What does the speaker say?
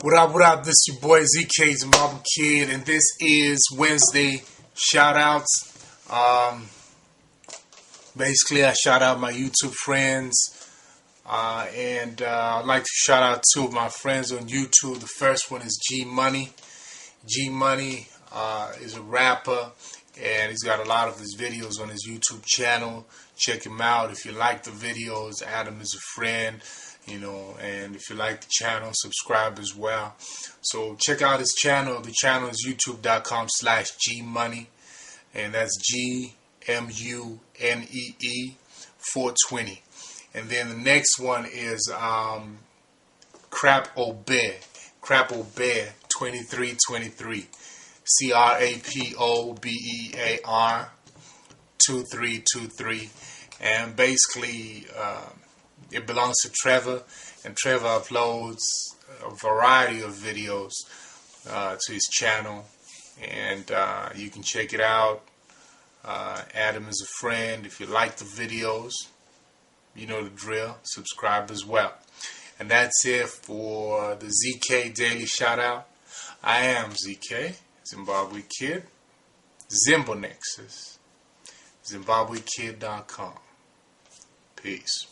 What up, this your boy ZK, Zimbabwe Kid, and this is Wednesday shout-outs. Basically, I shout out my YouTube friends, and I'd like to shout out two of my friends on YouTube. The first one is G Money. G Money is a rapper, and he's got a lot of his videos on his YouTube channel. Check him out. If you like the videos, add him as a friend, and if you like the channel, subscribe as well. So check out his channel. The channel is youtube.com/gmoney, and that's GMUNEE 420. And then the next one is Crap Obey 2323, CRAPOBEAR 2323, and basically it belongs to Trevor, and Trevor uploads a variety of videos to his channel, and you can check it out. Add him as a friend. If you like the videos, you know the drill. Subscribe as well. And that's it for the ZK Daily Shoutout. I am ZK, Zimbabwe Kid, Zimbonexus, ZimbabweKid.com. Peace.